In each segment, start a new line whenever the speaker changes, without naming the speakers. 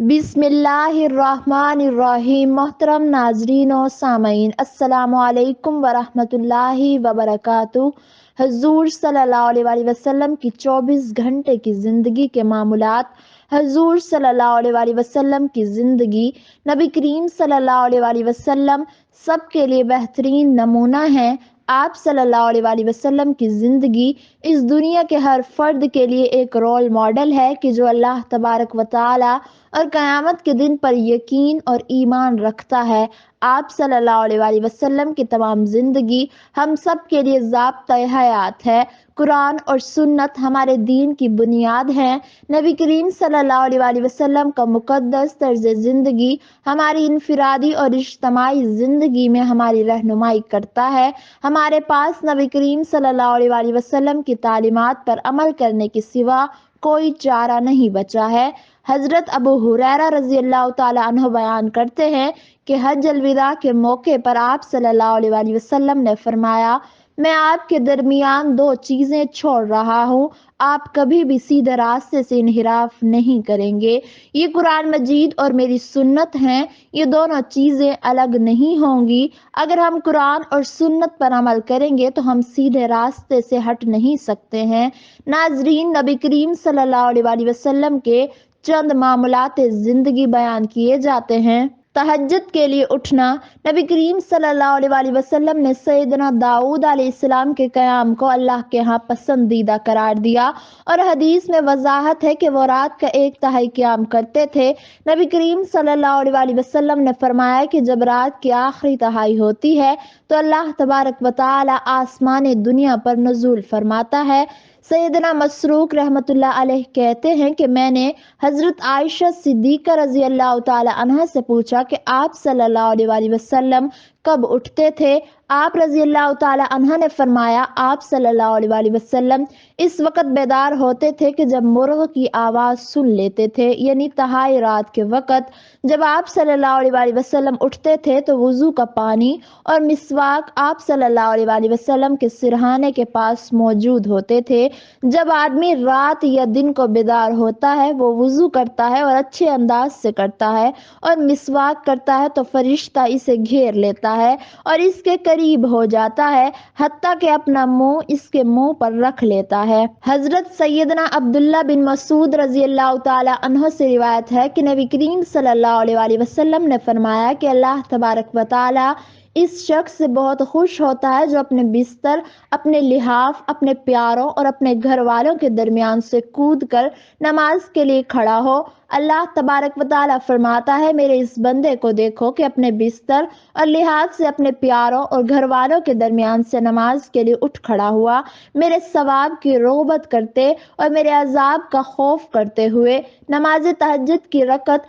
बिस्मिल्लाहिर्रहमानिर्रहीम। मोहतरम नाजरीन और सामईन, अस्सलामु अलैकुम वरहमतुल्लाहि वबरकातुहू। हजूर सल्लल्लाहु अलैहि वसल्लम की 24 घंटे की ज़िंदगी के मामूलात। हजूर सल्लल्लाहु अलैहि वसल्लम की ज़िंदगी, नबी करीम सल्लल्लाहु अलैहि वसल्लम सबके लिए बेहतरीन नमूना है। आप सल्लल्लाहु अलैहि वसल्लम की ज़िंदगी इस दुनिया के हर फर्द के लिए एक रोल मॉडल है कि जो अल्लाह तबारक व तआला और क़यामत के दिन पर यकीन और ईमान रखता है। आप सल्लल्लाहु अलैहि वसल्लम की तमाम ज़िंदगी हम सब के लिए ज़ाब्ता हयात है। कुरान और सुन्नत हमारे दीन की बुनियाद हैं। नबी करीम सल्लल्लाहु अलैहि वसल्लम का मुक़द्दस तर्ज ज़िंदगी हमारी इनफरादी और इज्तिमाई ज़िंदगी में हमारी रहनुमाई करता है। हमारे पास नबी करीम सल्लल्लाहु अलैहि वसल्लम की तालीमात पर अमल करने के सिवा कोई चारा नहीं बचा है। हजरत अबू हुरैरा रज़ी अल्लाह तआला अन्हु बयान करते हैं कि हज अलविदा के मौके पर आप सल्लल्लाहु अलैहि वसल्लम ने फरमाया, मैं आपके दरमियान दो चीज़ें छोड़ रहा हूँ, आप कभी भी सीधे रास्ते से इनहिराफ नहीं करेंगे। ये कुरान मजीद और मेरी सुन्नत हैं, ये दोनों चीज़ें अलग नहीं होंगी। अगर हम कुरान और सुन्नत पर अमल करेंगे तो हम सीधे रास्ते से हट नहीं सकते हैं। नाजरीन, नबी करीम सल्लल्लाहु अलैहि वसल्लम के चंद मामूलात ज़िंदगी बयान किए जाते हैं। तहज्जुद के लिए उठना। नबी करीम सल्लल्लाहु अलैहि वसल्लम ने सैयदना दाऊद अलैहिस्सलाम के क़याम को अल्लाह के यहाँ पसंदीदा करार दिया और हदीस में वजाहत है कि वो रात का 1/3 क़याम करते थे। नबी करीम सल्लल्लाहु अलैहि वसल्लम ने फरमाया कि जब रात की आखिरी तिहाई होती है तो अल्लाह तबारक व तआला आसमान दुनिया पर नुज़ूल फरमाता है। सैयदना मसरूक रहमतुल्लाह अलैह कहते हैं कि मैंने हजरत आयशा सिद्दीक़ा रज़ी अल्लाह तआला अन्हा से पूछा कि आप सल्लल्लाहु अलैहि वसल्लम कब उठते थे। आप रज़ी अल्लाह तआला अन्हा ने फरमाया, आप सल्लल्लाहु अलैहि वसल्लम इस वक़्त बेदार होते थे कि जब मुर्ग़ की आवाज़ सुन लेते थे, यानी तहाई रात के वक़्त। जब आप सल्लल्लाहु अलैहि वसल्लम उठते थे तो वज़ू का पानी और मिसवाक आप सल्लल्लाहु अलैहि वसल्लम के सिरहाने के पास मौजूद होते थे। जब आदमी रात या दिन को बेदार होता है, वो वज़ू करता है और अच्छे अंदाज से करता है और मिसवाक करता है तो फरिश्ता इसे घेर लेता है और इसके करीब हो जाता है, हत्ता कि अपना मुंह इसके मुंह पर रख लेता है। हजरत सैयदना अब्दुल्ला बिन मसूद रज़ी अल्लाह तआला अन्हु से रिवायत है कि नबी करीम सल्लल्लाहु अलैहि वसल्लम ने फरमाया कि अल्लाह तबारक व तआला इस शख्स से बहुत खुश होता है जो अपने बिस्तर, अपने लिहाफ, अपने प्यारों और अपने घर वालों के दरमियान से कूद कर नमाज के लिए खड़ा हो। अल्लाह तबारक व तआला फरमाता है, मेरे इस बंदे को देखो कि अपने बिस्तर और लिहाज से अपने प्यारों और घर वालों के दरमियान से नमाज के लिए उठ खड़ा हुआ, मेरे सवाब की रग़बत करते और मेरे अजाब का खौफ करते हुए। नमाज तहज्जुद की रकत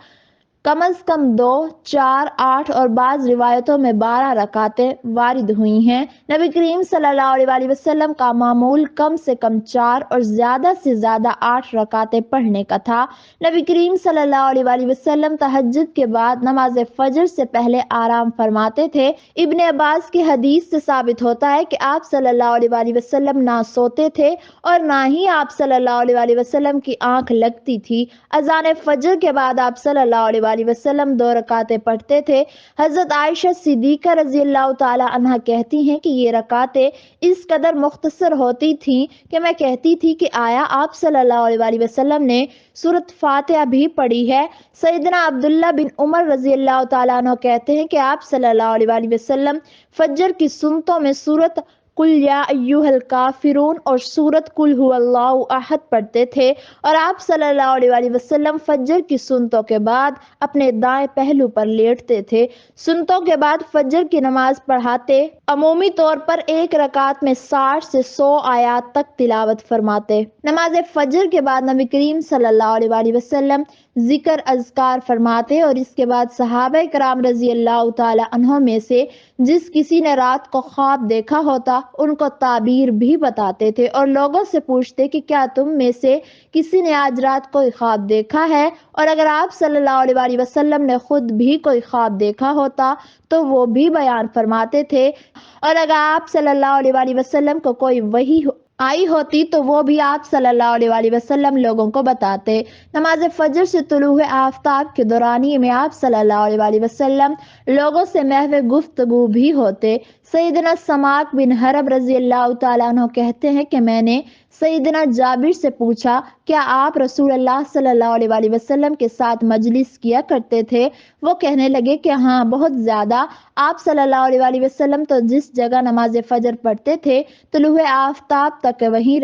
कम अज कम 2, 4, 8 और बाज़ रिवायतों में 12 रकातें वारिद हुई हैं। नबी करीम सल्लल्लाहु अलैहि वसल्लम का मामूल कम से कम 4 और ज़्यादा से ज़्यादा 8 रकातें पढ़ने का था। नबी करीम सल्लल्लाहु अलैहि वसल्लम तहज्जुद के बाद नमाज फजर से पहले आराम फरमाते थे। इब्ने अब्बास की हदीस से साबित होता है कि आप सल्लल्लाहु अलैहि वसल्लम ना सोते थे और ना ही आप सल्लल्लाहु अलैहि वसल्लम की आंख लगती थी। अज़ान फजर के बाद आप सल्लल्लाहु अलैहि वसल्लम 2 रकातें पढ़ते थे। हजरत आयशा सिद्दीक़ा रज़ी अल्लाह तआला अन्हा कहती हैं कि ये रकातें इस कदर मुख्तसर होती थीं कि मैं कहती थी कि आया आप सल्लल्लाहु अलैहि वसल्लम ने सूरत फातिहा भी पढ़ी है। सैयदना अब्दुल्ला बिन उमर रज़ी अल्लाह तआला अन्हु कहते हैं कि आप सल्लल्लाहु अलैहि वसल्लम फजर की सुन्नतों में सूरत कुल या अय्युहल काफिरून और सूरत कुल हुवल्लाहु अहद पढ़ते थे और आप सल्लल्लाहु अलैहि वसल्लम फजर की सुन्नतों के बाद अपने दाएं पहलू पर लेटते थे। सुन्नतों के बाद फजर की नमाज पढ़ाते अमूमी तौर पर एक रकात में 60 से 100 आयात तक तिलावत फरमाते। नमाज फजर के बाद नबी करीम सल्लल्लाहु अलैहि वसल्लम जिक्र अज़कार फरमाते और इसके बाद सहाबा कराम रज़ी अल्लाह तआला अन्हों में से जिस किसी ने रात को ख्वाब देखा होता उनको ताबीर भी बताते थे और लोगों से पूछते कि क्या तुम में से किसी ने आज रात कोई ख्वाब देखा है, और अगर आप सल्लल्लाहु अलैहि वसल्लम ने खुद भी कोई ख्वाब देखा होता तो वो भी बयान फरमाते थे, और अगर आप सल्लल्लाहु अलैहि वसल्लम को कोई वही آئی ہوتی تو وہ بھی آپ صلی اللہ علیہ وسلم لوگوں کو بتاتے۔ نماز فجر سے طلوع آفتاب کے دورانیے میں آپ صلی اللہ علیہ وسلم لوگوں سے محو گفتگو بھی ہوتے۔ سیدنا سماک بن حرب رضی اللہ تعالیٰ عنہ کہتے ہیں کہ میں نے سیدنا جابر سے پوچھا، کیا آپ رسول اللہ صلی اللہ علیہ وسلم کے ساتھ مجلس کیا کرتے تھے؟ وہ کہنے لگے کہ ہاں، بہت زیادہ۔ آپ صلی اللہ علیہ وسلم تو جس جگہ نماز فجر پڑھتے تھے طلوع آفتاب تک وہیں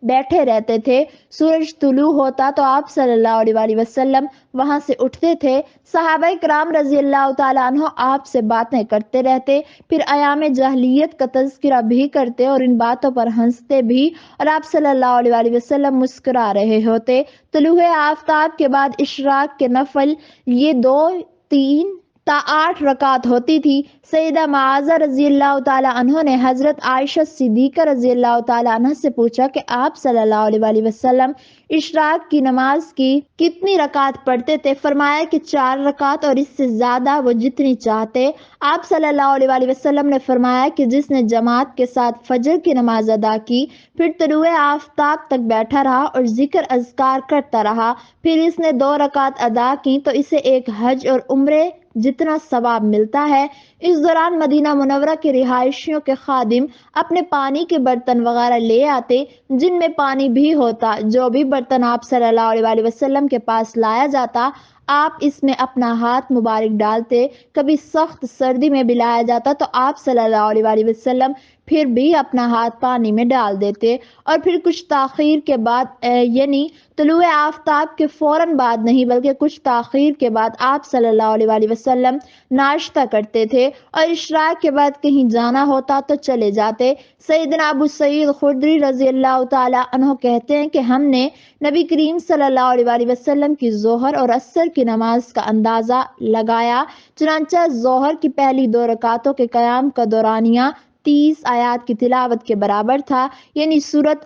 بیٹھے رہتے تھے۔ سورج طلوع ہوتا تو آپ صلی اللہ علیہ وسلم وہاں سے اٹھتے تھے۔ صحابہ کرام رضی اللہ تعالیٰ عنہ آپ سے باتیں کرتے رہتے، پھر ایام جاہلیت کا تذکرہ بھی کرتے اور ان باتوں پر ہنستے بھی، اور آپ صلی اللہ علیہ وسلم مسکرا رہے ہوتے۔ طلوع آفتاب کے بعد اشراق کے نفل یہ 2، 3 تا 8 رکعت ہوتی تھی۔ سیدہ معاذہ رضی اللہ تعالیٰ عنہ نے حضرت عائشہ صدیقہ رضی اللہ تعالیٰ عنہ سے پوچھا کہ آپ صلی اللہ علیہ وسلم اشراق کی نماز کی کتنی رکعت پڑھتے تھے؟ فرمایا کہ 4 رکعت، اور اس سے زیادہ وہ جتنی چاہتے۔ آپ صلی اللہ علیہ وسلم نے فرمایا کہ جس نے جماعت کے ساتھ فجر کی نماز ادا کی، پھر طلوع آفتاب تک بیٹھا رہا اور ذکر اذکار کرتا رہا، پھر اس نے 2 رکعت ادا کی تو اسے ایک حج اور عمرے جتنا ثواب ملتا ہے۔ اس دوران مدینہ منورہ کے رہائشیوں کے خادم اپنے پانی کے برتن وغیرہ لے آتے، جن میں پانی بھی ہوتا۔ جو بھی برتن آپ صلی اللہ علیہ وسلم کے پاس لایا جاتا، آپ اس میں اپنا ہاتھ مبارک ڈالتے۔ کبھی سخت سردی میں بھی لایا جاتا تو آپ صلی اللہ علیہ وسلم پھر بھی اپنا ہاتھ پانی میں ڈال دیتے، اور پھر کچھ تاخیر کے بعد یعنی طلوع آفتاب کے فوراً بعد نہیں بلکہ کچھ تاخیر کے بعد آپ صلی اللہ علیہ وسلم ناشتہ کرتے تھے، اور اشراق کے بعد کہیں جانا ہوتا تو چلے جاتے۔ سیدنا ابو سعید خدری رضی اللہ تعالیٰ عنہ کہتے ہیں کہ ہم نے نبی کریم صلی اللہ علیہ وسلم کی ظہر اور عصر کی نماز کا اندازہ لگایا، چنانچہ ظہر کی پہلی 2 رکعتوں کے قیام کا دورانیہ 30 آیات کی تلاوت کے برابر تھا، یعنی سورۃ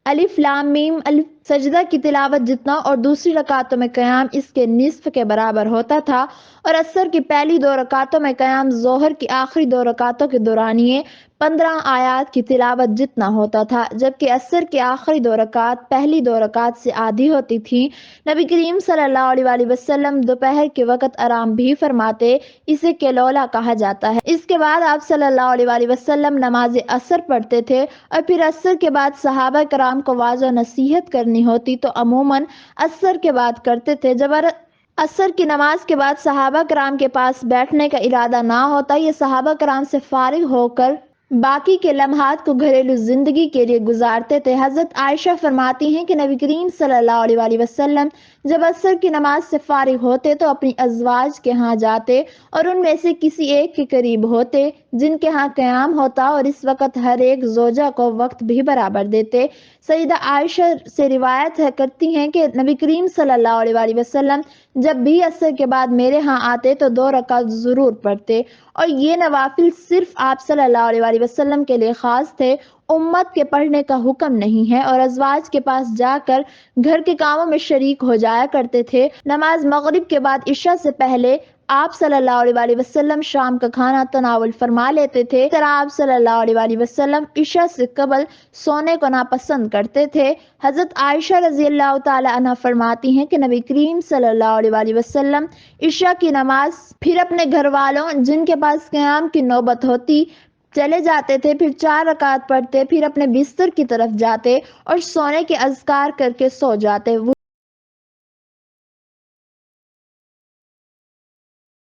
الف لام میم الف سجدہ کی تلاوت جتنا، اور دوسری رکعتوں میں قیام اس کے نصف کے برابر ہوتا تھا، اور عصر کی پہلی 2 رکعتوں میں قیام ظہر کی آخری 2 رکعتوں کے دورانیے 15 آیات کی تلاوت جتنا ہوتا تھا، جبکہ عصر کی آخری 2 رکعت پہلی 2 رکعت سے آدھی ہوتی تھی۔ نبی کریم صلی اللہ علیہ وسلم دوپہر کے وقت آرام بھی فرماتے، اسے کیلولا کہا جاتا ہے۔ اس کے بعد آپ صلی اللہ علیہ وسلم نماز عصر پڑھتے تھے، اور پھر عصر کے بعد صحابہ کرام کو واعظ و نصیحت کرنی ہوتی تو عموماً عصر کے بعد کرتے تھے۔ جب عصر کی نماز کے بعد صحابہ کرام کے پاس بیٹھنے کا ارادہ نہ ہوتا، یہ صحابہ کرام سے فارغ ہو کر باقی کے لمحات کو گھریلو زندگی کے لیے گزارتے تھے۔ حضرت عائشہ فرماتی ہیں کہ نبی کریم صلی اللہ علیہ وسلم جب عصر کی نماز سے فارغ ہوتے تو اپنی ازواج کے ہاں جاتے اور ان میں سے کسی ایک کے قریب ہوتے جن کے ہاں قیام ہوتا، اور اس وقت ہر ایک زوجہ کو وقت بھی برابر دیتے۔ سیدہ عائشہ سے روایت کرتی ہیں کہ نبی کریم صلی اللہ علیہ وسلم جب بھی عصر کے بعد میرے ہاں آتے تو 2 رکعت ضرور پڑھتے، اور یہ نوافل صرف آپ صلی اللہ علیہ وسلم کے لیے خاص تھے، امت کے پڑھنے کا حکم نہیں ہے، اور ازواج کے پاس جا کر گھر کے کاموں میں شریک ہو جایا کرتے تھے۔ نماز مغرب کے بعد عشاء سے پہلے آپ صلی اللہ علیہ وسلم شام کا کھانا تناول فرما لیتے تھے۔ اس طرح آپ صلی اللہ علیہ وسلم عشاء سے قبل سونے کو ناپسند کرتے تھے۔ حضرت عائشہ رضی اللہ تعالی عنہ فرماتی ہیں کہ نبی کریم صلی اللہ علیہ وسلم عشاء کی نماز پھر اپنے گھر والوں جن کے پاس قیام کی نوبت ہوتی چلے جاتے تھے، پھر 4 رکعت پڑھتے، پھر اپنے بستر کی طرف جاتے اور سونے کے اذکار کر کے سو جاتے۔